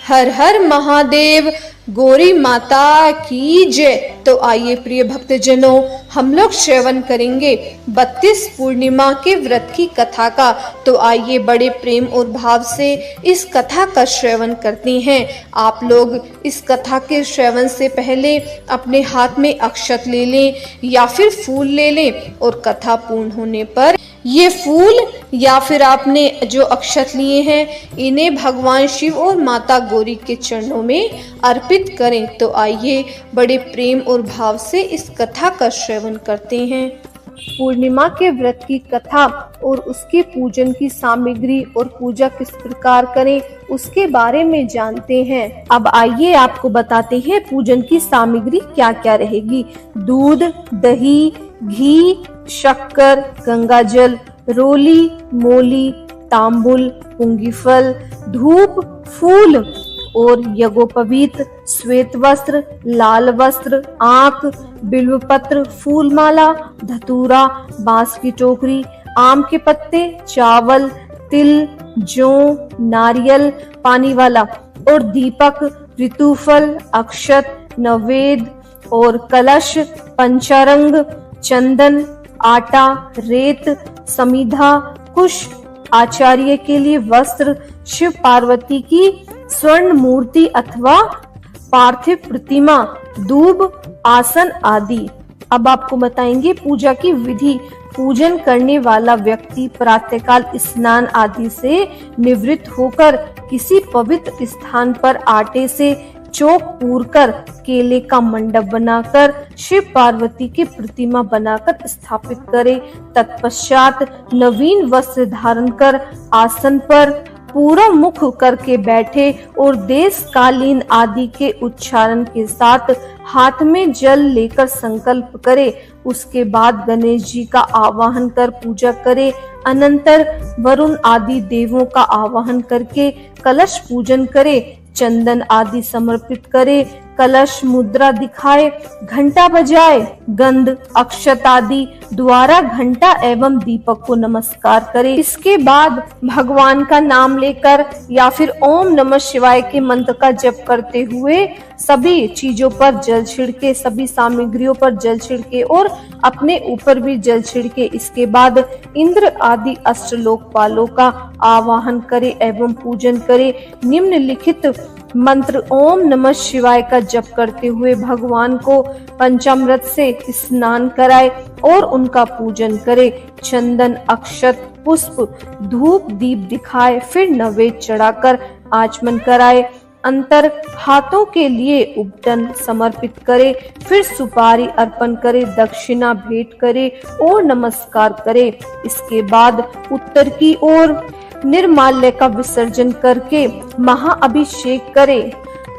हर हर महादेव, गौरी माता की जय। तो आइए प्रिय भक्तजनों, हम लोग श्रवण करेंगे 32 पूर्णिमा के व्रत की कथा का। तो आइए बड़े प्रेम और भाव से इस कथा का श्रवण करते हैं। आप लोग इस कथा के श्रवण से पहले अपने हाथ में अक्षत ले लें या फिर फूल ले लें और कथा पूर्ण होने पर ये फूल या फिर आपने जो अक्षत लिए हैं इन्हें भगवान शिव और माता गौरी के चरणों में अर्पित करें। तो आइए बड़े प्रेम और भाव से इस कथा का श्रवण करते हैं। पूर्णिमा के व्रत की कथा और उसके पूजन की सामग्री और पूजा किस प्रकार करें उसके बारे में जानते हैं। अब आइए आपको बताते हैं पूजन की सामग्री क्या क्या रहेगी। दूध, दही, घी, शक्कर, गंगाजल, रोली, मोली, तांबुल, पुंगीफल, धूप, फूल और यज्ञोपवीत, श्वेत वस्त्र, लाल वस्त्र, आंख, बिल्वपत्र, फूलमाला, धतूरा, बांस की टोकरी, आम के पत्ते, चावल, तिल, जौ, नारियल, पानी वाला और दीपक, ऋतुफल, अक्षत, नवेद और कलश, पंचारंग, चंदन, आटा, रेत, समीधा, कुश, आचार्य के लिए वस्त्र, शिव पार्वती की स्वर्ण मूर्ति अथवा पार्थिव प्रतिमा, दूब, आसन आदि। अब आपको बताएंगे पूजा की विधि। पूजन करने वाला व्यक्ति प्रातःकाल स्नान आदि से निवृत्त होकर किसी पवित्र स्थान पर आटे से चौक पूरकर केले का मंडप बनाकर शिव पार्वती की प्रतिमा बनाकर स्थापित करे। तत्पश्चात नवीन वस्त्र धारण कर आसन पर पूरा मुख करके बैठे और देश कालीन आदि के उच्चारण के साथ हाथ में जल लेकर संकल्प करे। उसके बाद गणेश जी का आवाहन कर पूजा करे। अनंतर वरुण आदि देवों का आवाहन करके कलश पूजन करे, चंदन आदि समर्पित करे, कलश मुद्रा दिखाए, घंटा बजाए, गंध, अक्षत आदि द्वारा घंटा एवं दीपक को नमस्कार करे। इसके बाद भगवान का नाम लेकर या फिर ओम नमः शिवाय के मंत्र का जप करते हुए सभी चीजों पर जल छिड़के, सभी सामग्रियों पर जल छिड़के और अपने ऊपर भी जल छिड़के। इसके बाद इंद्र आदि अष्टलोकपालों का आवाहन करे एवं पूजन करे। निम्नलिखित मंत्र ओम नमः शिवाय का जप करते हुए भगवान को पंचामृत से स्नान कराए और उनका पूजन करे। चंदन, अक्षत, पुष्प, धूप, दीप दिखाए, फिर नैवेद्य चढ़ाकर आचमन कराए। अंतर हाथों के लिए उपटन समर्पित करे, फिर सुपारी अर्पण करे, दक्षिणा भेंट करे और नमस्कार करे। इसके बाद उत्तर की ओर निर्माल्य का विसर्जन करके महाअभिषेक करे।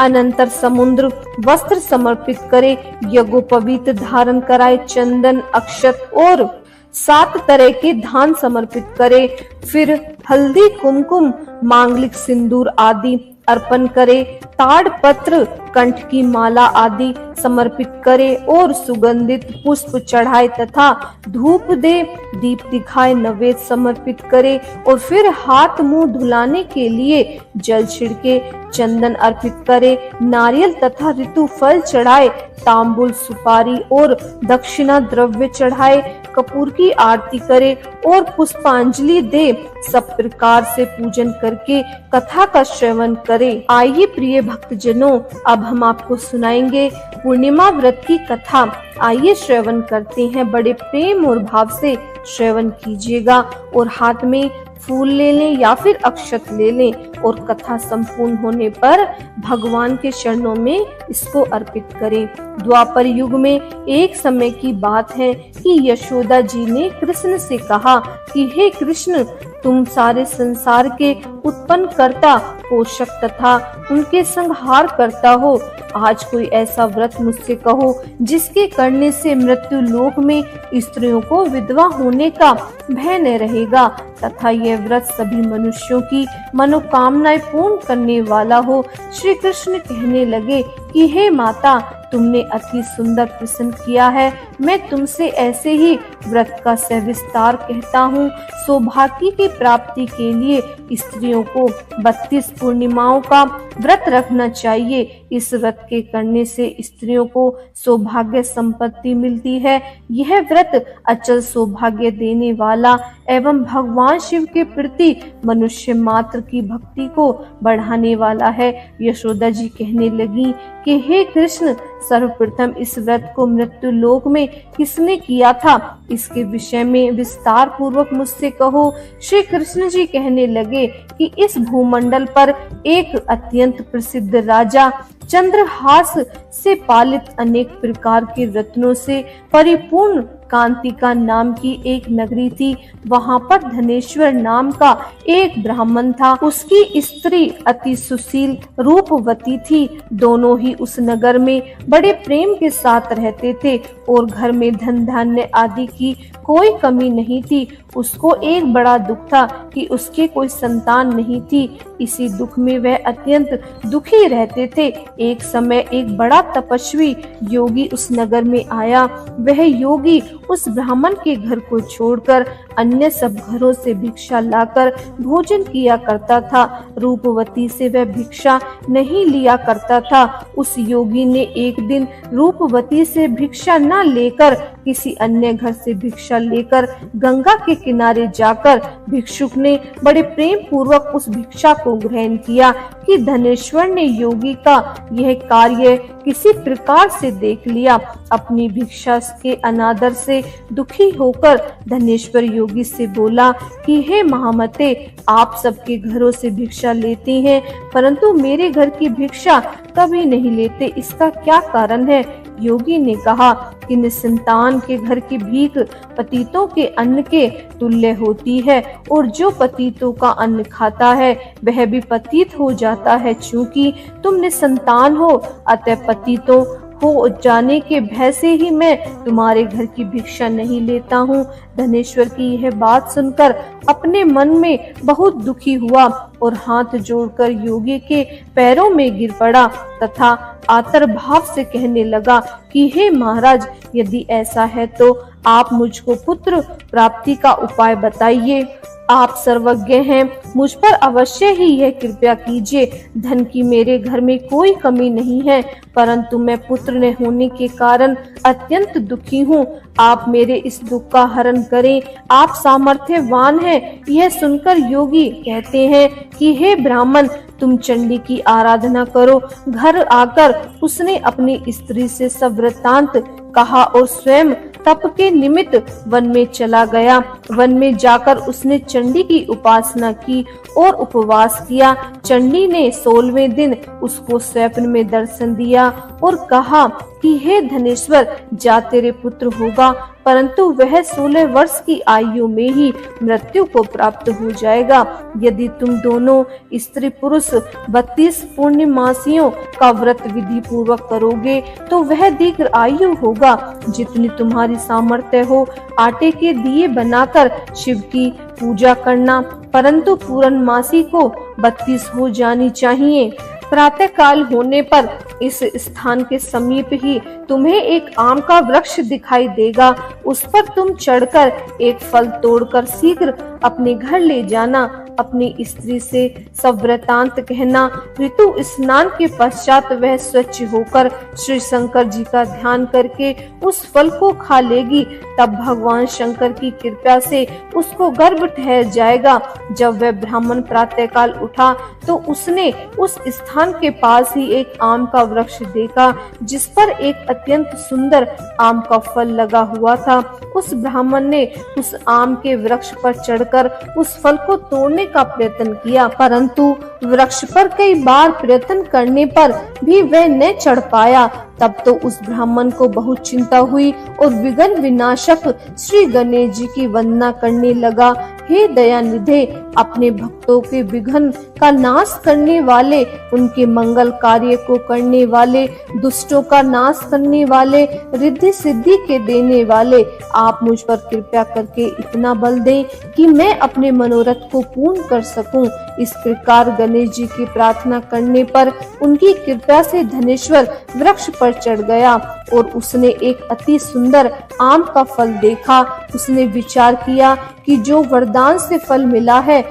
अनंतर समुद्र वस्त्र समर्पित करे, यज्ञोपवीत धारण कराए, चंदन, अक्षत और 7 तरह के धान समर्पित करे। फिर हल्दी, कुमकुम, मांगलिक सिंदूर आदि अर्पण करे, ताड़ पत्र, कंठ की माला आदि समर्पित करे और सुगंधित पुष्प चढ़ाए तथा धूप दे, दीप दिखाए, नैवेद्य समर्पित करे और फिर हाथ मुंह धुलाने के लिए जल छिड़के, चंदन अर्पित करे, नारियल तथा ऋतु फल चढ़ाए, तांबुल, सुपारी और दक्षिणा द्रव्य चढ़ाए, कपूर की आरती करे और पुष्पांजलि दे। सब प्रकार से पूजन करके कथा का श्रवण करे। आइए प्रिय भक्तजनों, अब हम आपको सुनाएंगे पूर्णिमा व्रत की कथा। आइए श्रवण करते हैं। बड़े प्रेम और भाव से श्रवण कीजिएगा और हाथ में फूल ले लें या फिर अक्षत ले लें और कथा संपूर्ण होने पर भगवान के चरणों में इसको अर्पित करें। द्वापर युग में एक समय की बात है कि यशोदा जी ने कृष्ण से कहा कि हे कृष्ण, तुम सारे संसार के उत्पन्न करता, पोषक तथा उनके संहार करता हो। आज कोई ऐसा व्रत मुझसे कहो जिसके करने से मृत्यु लोक में स्त्रियों को विधवा होने का भय न रहेगा तथा यह व्रत सभी मनुष्यों की मनोकामनाएं पूर्ण करने वाला हो। श्री कृष्ण कहने लगे कि कि हे माता, तुमने अति सुंदर प्रश्न किया है। मैं तुमसे ऐसे ही व्रत का सविस्तार कहता हूँ। सौभाग्य की प्राप्ति के लिए स्त्रियों को 32 पूर्णिमाओं का व्रत रखना चाहिए। इस व्रत के करने से स्त्रियों को सौभाग्य संपत्ति मिलती है। यह व्रत अचल सौभाग्य देने वाला एवं भगवान शिव के प्रति मनुष्य मात्र की भक्ति को बढ़ाने वाला है। यशोदा जी कहने लगी कि हे कृष्ण, सर्वप्रथम इस व्रत को मृत्यु लोक में किसने किया था? इसके विषय में विस्तार पूर्वक मुझसे कहो। श्री कृष्ण जी कहने लगे कि इस भूमंडल पर एक अत्यंत प्रसिद्ध राजा चंद्रहास से पालित अनेक प्रकार के रत्नों से परिपूर्ण कांतिका नाम की एक नगरी थी। वहां पर धनेश्वर नाम का एक ब्राह्मण था। उसकी स्त्री अति सुशील रूपवती थी। दोनों ही उस नगर में बड़े प्रेम के साथ रहते थे और घर में धन धान्य आदि की कोई कमी नहीं थी। उसको एक बड़ा दुख था कि उसके कोई संतान नहीं थी। इसी दुख में वह अत्यंत दुखी रहते थे। एक समय एक बड़ा तपस्वी योगी उस नगर में आया। वह योगी उस ब्राह्मण के घर को छोड़कर अन्य सब घरों से भिक्षा लाकर भोजन किया करता था। रूपवती से वह भिक्षा नहीं लिया करता था। उस योगी ने एक दिन रूपवती से भिक्षा न लेकर किसी अन्य घर से भिक्षा लेकर गंगा के किनारे जाकर भिक्षुक ने बड़े प्रेम पूर्वक उस भिक्षा को ग्रहण किया कि धनेश्वर ने योगी का यह कार्य किसी प्रकार से देख लिया। अपनी भिक्षा के अनादर से दुखी होकर धनेश्वर योगी से बोला कि हे महामते, आप सबके घरों से भिक्षा लेते हैं परंतु मेरे घर की भिक्षा कभी नहीं लेते, इसका क्या कारण है? योगी ने कहा कि निसंतान के घर की भीख पतितों के अन्न के तुल्य होती है और जो पतितों का अन्न खाता है वह भी पतित हो जाता है। चूंकि तुम निसंतान हो अतः पतितों हो जाने के भय से ही मैं तुम्हारे घर की भिक्षा नहीं लेता हूँ। धनेश्वर की यह बात सुनकर अपने मन में बहुत दुखी हुआ और हाथ जोड़कर योगी के पैरों में गिर पड़ा तथा आतर भाव से कहने लगा कि हे महाराज, यदि ऐसा है तो आप मुझको पुत्र प्राप्ति का उपाय बताइए। आप सर्वज्ञ हैं, मुझ पर अवश्य ही यह कृपया कीजिए। धन की मेरे घर में कोई कमी नहीं है परंतु मैं पुत्र न होने के कारण अत्यंत दुखी हूँ। आप मेरे इस दुख का हरण करें, आप सामर्थ्यवान हैं। यह सुनकर योगी कहते हैं कि हे ब्राह्मण, तुम चंडी की आराधना करो। घर आकर उसने अपनी स्त्री से सब वृत्तांत कहा और स्वयं तप के निमित्त वन में चला गया। वन में जाकर उसने चंडी की उपासना की और उपवास किया। चंडी ने 16वें दिन उसको स्वप्न में दर्शन दिया और कहा कि हे धनेश्वर, जा तेरे पुत्र होगा परंतु वह 16 वर्ष की आयु में ही मृत्यु को प्राप्त हो जाएगा। यदि तुम दोनों स्त्री पुरुष 32 पूर्णिमासियों का व्रत विधि पूर्वक करोगे तो वह दीर्घ आयु होगा। जितनी तुम्हारी सामर्थ्य हो आटे के दिए बनाकर शिव की पूजा करना, परंतु पूर्णमासी को 32 हो जानी चाहिए। प्रातः काल होने पर इस स्थान के समीप ही तुम्हें एक आम का वृक्ष दिखाई देगा। उस पर तुम चढ़कर एक फल तोड़कर शीघ्र अपने घर ले जाना। अपनी स्त्री से सब वृतांत कहना। ऋतु स्नान के पश्चात वह स्वच्छ होकर श्री शंकर जी का ध्यान करके उस फल को खा लेगी। तब भगवान शंकर की कृपा से उसको गर्भ ठहर जाएगा। जब वह ब्राह्मण प्रातःकाल उठा तो उसने उस स्थान के पास ही एक आम का वृक्ष देखा जिस पर एक अत्यंत सुंदर आम का फल लगा हुआ था। उस ब्राह्मण ने उस आम के वृक्ष पर चढ़कर उस फल को तोड़ने का प्रयत्न किया परंतु वृक्ष पर कई बार प्रयत्न करने पर भी वह न चढ़ पाया। तब तो उस ब्राह्मण को बहुत चिंता हुई और विघ्न विनाशक श्री गणेश जी की वंदना करने लगा। हे दयानिधे, अपने भक्तों के विघ्न का नाश करने वाले, उनके मंगल कार्य को करने वाले, दुष्टों का नाश करने वाले, रिद्धि सिद्धि के देने वाले, आप मुझ पर कृपा करके इतना बल दें कि मैं अपने मनोरथ को पूर्ण कर सकूं। इस प्रकार गणेश जी की प्रार्थना करने पर उनकी कृपा से धनेश्वर वृक्ष पर चढ़ गया और उसने एक अति सुंदर आम का फल देखा। उसने विचार किया कि जो वरदान से फल मिला है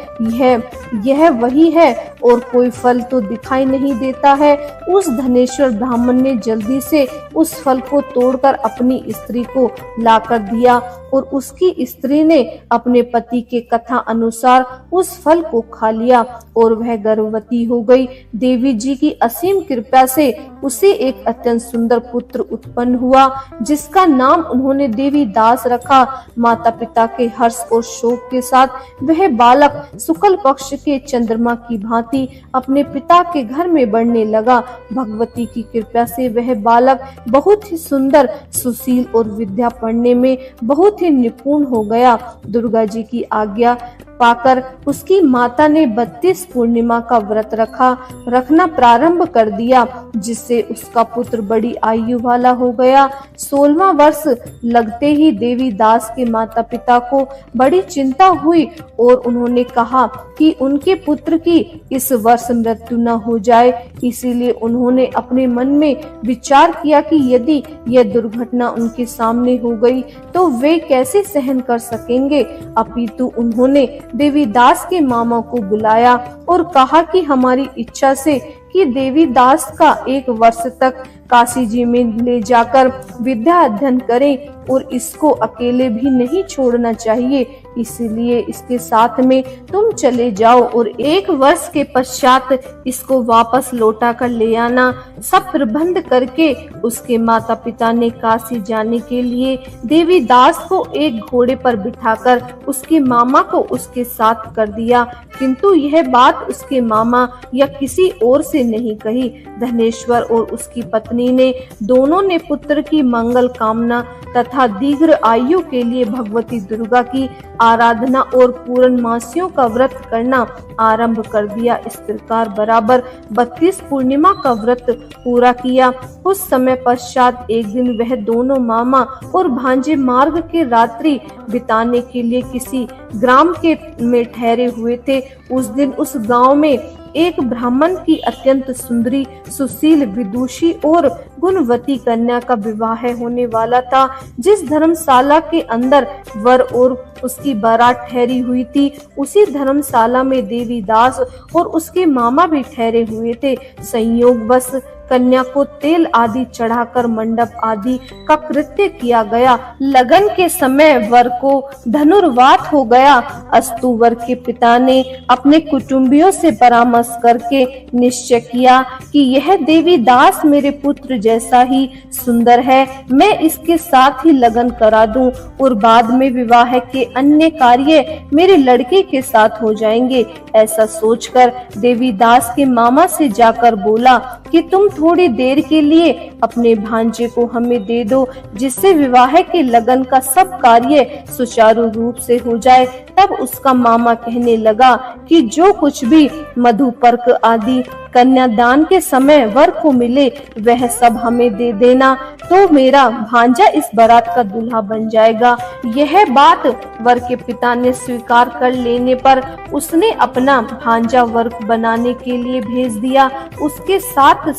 यह वही है और कोई फल तो दिखाई नहीं देता है। उस धनेश्वर ब्राह्मण ने जल्दी से उस फल को तोड़कर अपनी स्त्री को लाकर दिया और उसकी स्त्री ने अपने पति के कथा अनुसार उस फल को खा लिया और वह गर्भवती हो गई। देवी जी की असीम कृपा से उसे एक अत्यंत सुंदर पुत्र उत्पन्न हुआ, जिसका नाम उन्होंने देवी दास रखा। माता पिता के हर्ष और शोक के साथ वह बालक शुक्ल पक्ष के चंद्रमा की भांति अपने पिता के घर में बढ़ने लगा। भगवती की कृपा से वह बालक बहुत ही सुंदर, सुशील और विद्या पढ़ने में बहुत ही निपुण हो गया। दुर्गा जी की आज्ञा पाकर उसकी माता ने 32 पूर्णिमा का व्रत रखना प्रारंभ कर दिया, जिससे उसका पुत्र बड़ी आयु वाला हो गया। 16वां वर्ष लगते ही देवी दास के माता पिता को बड़ी चिंता हुई और उन्होंने कहा कि उनके पुत्र की इस वर्ष मृत्यु न हो जाए। इसीलिए उन्होंने अपने मन में विचार किया कि यदि यह दुर्घटना उनके सामने हो गई तो वे कैसे सहन कर सकेंगे। अपितु उन्होंने देवी दास के मामा को बुलाया और कहा कि हमारी इच्छा से कि देवी दास का 1 वर्ष तक काशी जी में ले जाकर विद्या अध्ययन करें और इसको अकेले भी नहीं छोड़ना चाहिए, इसलिए इसके साथ में तुम चले जाओ और 1 वर्ष के पश्चात इसको वापस लौटा कर ले आना। सब प्रबंध करके उसके माता पिता ने काशी जाने के लिए देवी दास को एक घोड़े पर बिठाकर उसके मामा को उसके साथ कर दिया, किंतु यह बात उसके मामा या किसी और से नहीं कही। धनेश्वर और उसकी पत्नी ने दोनों ने पुत्र की मंगल कामना तथा दीर्घ आयु के लिए भगवती दुर्गा की आराधना और पूर्णमासियों का व्रत करना आरंभ कर दिया। इस प्रकार बराबर 32 पूर्णिमा का व्रत पूरा किया। उस समय पश्चात एक दिन वह दोनों मामा और भांजे मार्ग के रात्रि बिताने के लिए किसी ग्राम में ठहरे हुए थे। उस दिन उस गांव में एक ब्राह्मण की अत्यंत सुंदरी, सुशील, विदुषी और गुणवती कन्या का विवाह होने वाला था। जिस धर्मशाला के अंदर वर और उसकी बारात ठहरी हुई थी, उसी धर्मशाला में देवी दास और उसके मामा भी ठहरे हुए थे। संयोगवश कन्या को तेल आदि चढ़ाकर मंडप आदि का कृत्य किया गया। लगन के समय वर को धनुर्वात हो गया। अस्तु वर के पिता ने अपने कुटुंबियों से परामर्श करके निश्चय किया कि यह देवी दास मेरे पुत्र जैसा ही सुंदर है, मैं इसके साथ ही लगन करा दूं और बाद में विवाह के अन्य कार्य मेरे लड़के के साथ हो जाएंगे। ऐसा सोचकर देवी दास के मामा से जाकर बोला कि तुम थोड़ी देर के लिए अपने भांजे को हमें दे दो, जिससे विवाह के लगन का सब कार्य सुचारू रूप से हो जाए। तब उसका मामा कहने लगा कि जो कुछ भी मधुपर्क आदि कन्यादान के समय वर को मिले वह सब हमें दे देना, तो मेरा भांजा इस बारात का दूल्हा बन जाएगा। यह बात वर के पिता ने स्वीकार कर लेने पर उसने अपना भांजा वर बनाने के लिए भेज दिया। उसके साथ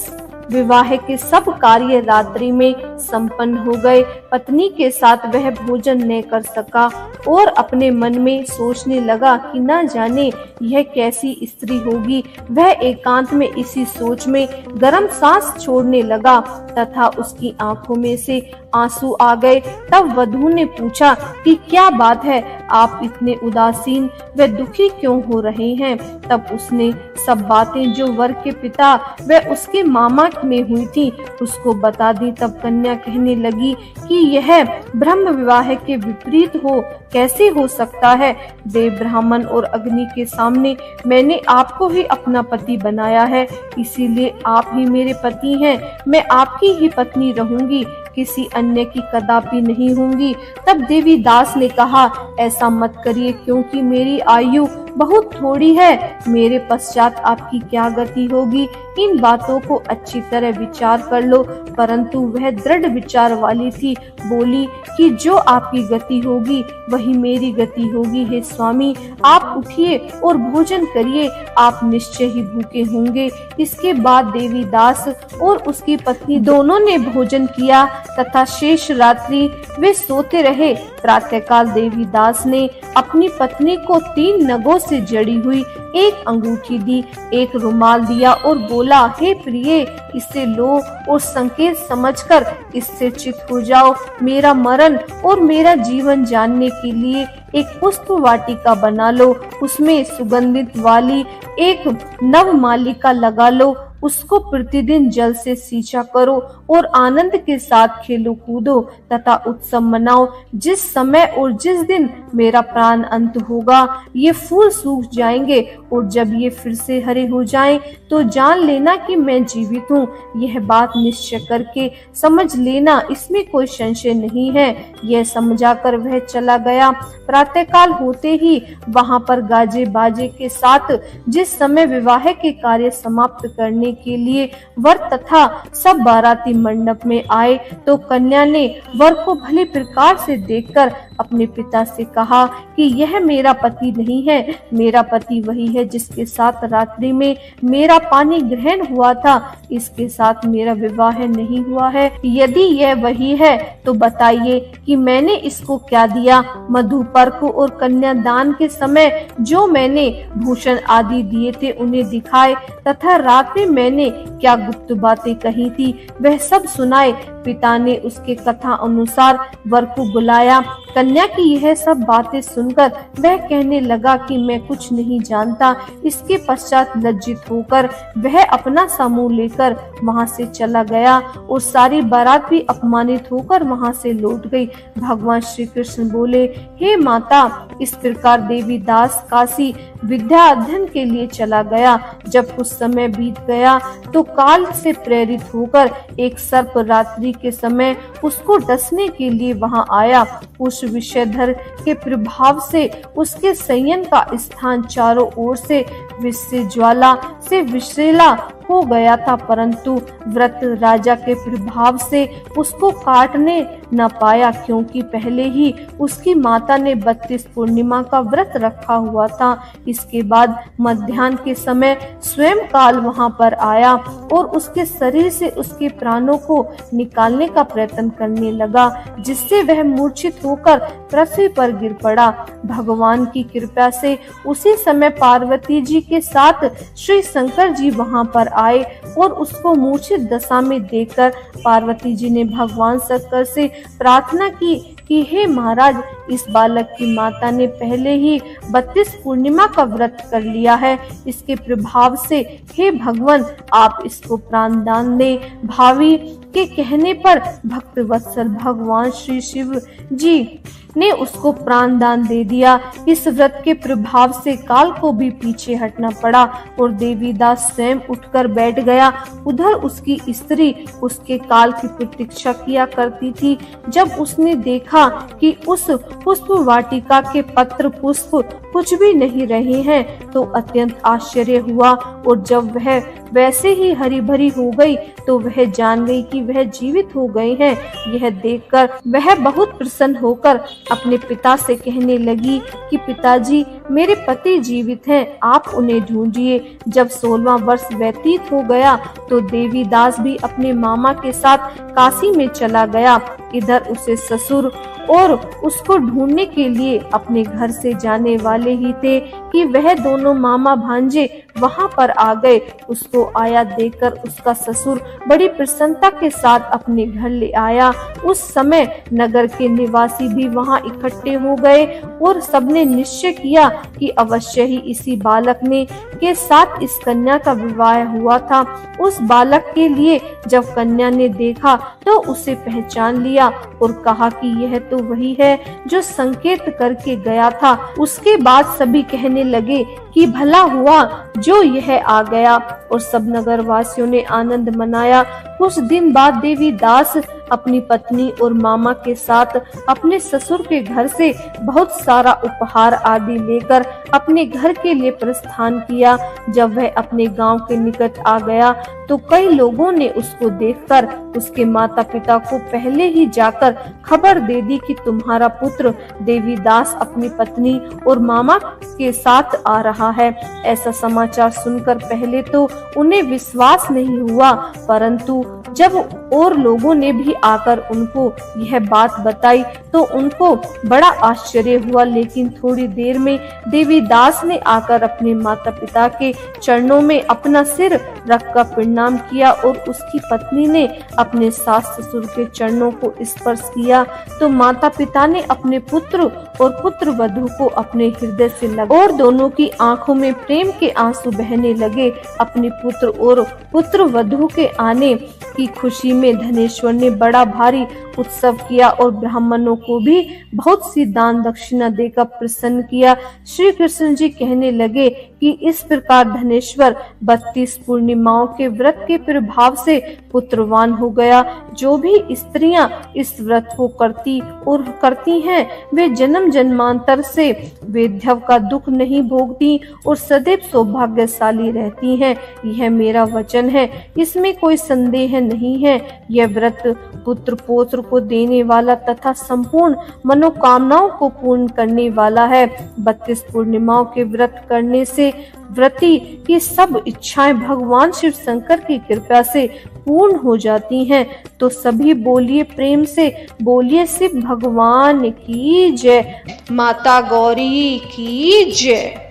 विवाह के सब कार्य रात्रि में संपन्न हो गए। पत्नी के साथ वह भोजन न कर सका और अपने मन में सोचने लगा कि न जाने यह कैसी स्त्री होगी। वह एकांत में इसी सोच में गर्म सांस छोड़ने लगा तथा उसकी आंखों में से आंसू आ गए। तब वधू ने पूछा कि क्या बात है, आप इतने उदासीन व दुखी क्यों हो रहे हैं। तब उसने सब बातें जो वर के पिता व उसके मामा अंत में हुई थी उसको बता दी। तब कन्या कहने लगी कि यह ब्रह्म विवाह के विपरीत हो कैसे हो सकता है। देव, ब्राह्मण और अग्नि के सामने मैंने आपको ही अपना पति बनाया है, इसीलिए आप ही मेरे पति हैं। मैं आपकी ही पत्नी रहूंगी, किसी अन्य की कदापि नहीं होंगी। तब देवी दास ने कहा, ऐसा मत करिए, क्योंकि मेरी आयु बहुत थोड़ी है, मेरे पश्चात आपकी क्या गति होगी। इन बातों को अच्छी तरह विचार कर लो। परंतु वह दृढ़ विचार वाली थी, बोली कि जो आपकी गति होगी वही मेरी गति होगी। हे स्वामी, आप उठिए और भोजन करिए, आप निश्चय ही भूखे होंगे। इसके बाद देवी दास और उसकी पत्नी दोनों ने भोजन किया तथा शेष रात्रि वे सोते रहे। प्रातःकाल देवी दास ने अपनी पत्नी को 3 नगों से जड़ी हुई एक अंगूठी दी, एक रुमाल दिया और बोला, हे प्रिय, इसे लो और संकेत समझकर इससे चित हो जाओ। मेरा मरण और मेरा जीवन जानने के लिए एक पुष्प वाटिका बना लो, उसमें सुगंधित वाली एक नवमालिका लगा लो, उसको प्रतिदिन जल से सींचा करो और आनंद के साथ खेलो कूदो तथा उत्सव मनाओ। जिस समय और जिस दिन मेरा प्राण अंत होगा, ये फूल सूख जाएंगे और जब ये फिर से हरे हो जाएं, तो जान लेना कि मैं जीवित हूँ। यह बात निश्चय करके समझ लेना, इसमें कोई संशय नहीं है। यह समझाकर वह चला गया। प्रातःकाल होते ही वहां पर गाजे बाजे के साथ जिस समय विवाह के कार्य समाप्त करने के लिए वर तथा सब बाराती मंडप में आए, तो कन्या ने वर को भली प्रकार से देखकर अपने पिता से कहा कि यह मेरा पति नहीं है, मेरा पति वही है जिसके साथ रात्रि में मेरा पानी ग्रहण हुआ था, इसके साथ मेरा विवाह नहीं हुआ है। यदि यह वही है तो बताइए कि मैंने इसको क्या दिया। मधुपर्क और कन्यादान के समय जो मैंने भूषण आदि दिए थे उन्हें दिखाए तथा रात में मैंने क्या गुप्त बातें कही थी वह सब सुनाए। पिता ने उसके कथा अनुसार वर को बुलाया। कन्या की यह सब बातें सुनकर वह कहने लगा कि मैं कुछ नहीं जानता। इसके पश्चात लज्जित होकर वह अपना समूह लेकर वहां से चला गया और सारी बारात भी अपमानित होकर वहां से लौट गई। भगवान श्री कृष्ण बोले, हे माता, इस प्रकार देवी दास काशी विद्या अध्ययन के लिए चला गया। जब कुछ समय बीत गया तो काल से प्रेरित होकर एक सर्प रात्रि के समय उसको डसने के लिए वहां आया। उस विषधर के प्रभाव से उसके संयम का स्थान चारों ओर से विष से ज्वाला से विषैला हो गया था, परंतु व्रत राजा के प्रभाव से उसको काटने न पाया, क्योंकि पहले ही उसकी माता ने 32 पूर्णिमा का व्रत रखा हुआ था। इसके बाद मध्याह्न के समय स्वयं काल वहां पर आया और उसके शरीर से उसके प्राणों को निकालने का प्रयत्न करने लगा, जिससे वह मूर्छित होकर पृथ्वी पर गिर पड़ा। भगवान की कृपा से उसी समय पार्वती जी के साथ श्री शंकर जी वहां पर आए और उसको मूर्छित दशा में देखकर पार्वती जी ने भगवान शंकर से प्रार्थना की कि हे महाराज, इस बालक की माता ने पहले ही 32 पूर्णिमा का व्रत कर लिया है, इसके प्रभाव से हे भगवान आप इसको प्राण दान दे। भावी के कहने पर भक्त वत्सल भगवान श्री शिव जी ने उसको प्राण दान दे दिया। इस व्रत के प्रभाव से काल को भी पीछे हटना पड़ा और देवीदास स्वयं उठकर बैठ गया। उधर उसकी स्त्री उसके काल की प्रतीक्षा किया करती थी। जब उसने देखा कि उस पुष्प वाटिका के पत्र पुष्प कुछ भी नहीं रहे हैं तो अत्यंत आश्चर्य हुआ और जब वह वैसे ही हरी भरी हो गई तो वह जान गई कि वह जीवित हो गए हैं। यह देखकर वह बहुत प्रसन्न होकर अपने पिता से कहने लगी कि पिताजी, मेरे पति जीवित हैं, आप उन्हें ढूंढिए। जब 16वां वर्ष व्यतीत हो गया तो देवीदास भी अपने मामा के साथ काशी में चला गया। इधर उसे ससुर और उसको ढूंढने के लिए अपने घर से जाने वाले ही थे कि वह दोनों मामा भांजे वहां पर आ गए। उसको आया देखकर उसका ससुर बड़ी प्रसन्नता के साथ अपने घर ले आया। उस समय नगर के निवासी भी वहां इकट्ठे हो गए और सबने निश्चय किया कि अवश्य ही इसी बालक ने के साथ इस कन्या का विवाह हुआ था। उस बालक के लिए जब कन्या ने देखा तो उसे पहचान लिया और कहा कि यह तो वही है जो संकेत करके गया था। उसके बाद सभी कहने लगे कि भला हुआ जो यह आ गया, और सब नगर वासियों ने आनंद मनाया। कुछ दिन बाद देवी दास अपनी पत्नी और मामा के साथ अपने ससुर के घर से बहुत सारा उपहार आदि लेकर अपने घर के लिए प्रस्थान किया। जब वह अपने गांव के निकट आ गया तो कई लोगों ने उसको देखकर उसके माता पिता को पहले ही जाकर खबर दे दी कि तुम्हारा पुत्र देवीदास अपनी पत्नी और मामा के साथ आ रहा है। ऐसा समाचार सुनकर पहले तो उन्हें विश्वास नहीं हुआ, परंतु जब और लोगों ने भी आकर उनको यह बात बताई तो उनको बड़ा आश्चर्य हुआ। लेकिन थोड़ी देर में देवीदास ने आकर अपने माता पिता के चरणों में अपना सिर रखकर प्रणाम किया और उसकी पत्नी ने अपने सास ससुर के चरणों को स्पर्श किया तो माता पिता ने अपने पुत्र और पुत्र वधू को अपने हृदय से लगा और दोनों की आंखों में प्रेम के आंसू बहने लगे। अपने पुत्र और पुत्र वधू के आने की खुशी में धनेश्वर ने बड़ा भारी उत्सव किया और ब्राह्मणों को भी बहुत सी दान दक्षिणा देकर प्रसन्न किया। श्री कृष्ण जी कहने लगे कि इस प्रकार धनेश्वर 32 पूर्णिमाओं के व्रत के प्रभाव से पुत्रवान हो गया। जो भी स्त्रियां इस व्रत को करती हैं वे जन्म जन्मांतर से वैधव्य का दुख नहीं भोगती और सदैव सौभाग्यशाली रहती हैं। यह मेरा वचन है, इसमें कोई संदेह नहीं है। यह व्रत पुत्र पौत्र को देने वाला तथा संपूर्ण मनोकामनाओं को पूर्ण करने वाला है। 32 पूर्णिमाओं के व्रत करने से व्रती की सब इच्छाएं भगवान शिव शंकर की कृपा से पूर्ण हो जाती हैं। तो सभी बोलिए, प्रेम से बोलिए, शिव भगवान की जय। माता गौरी की जय।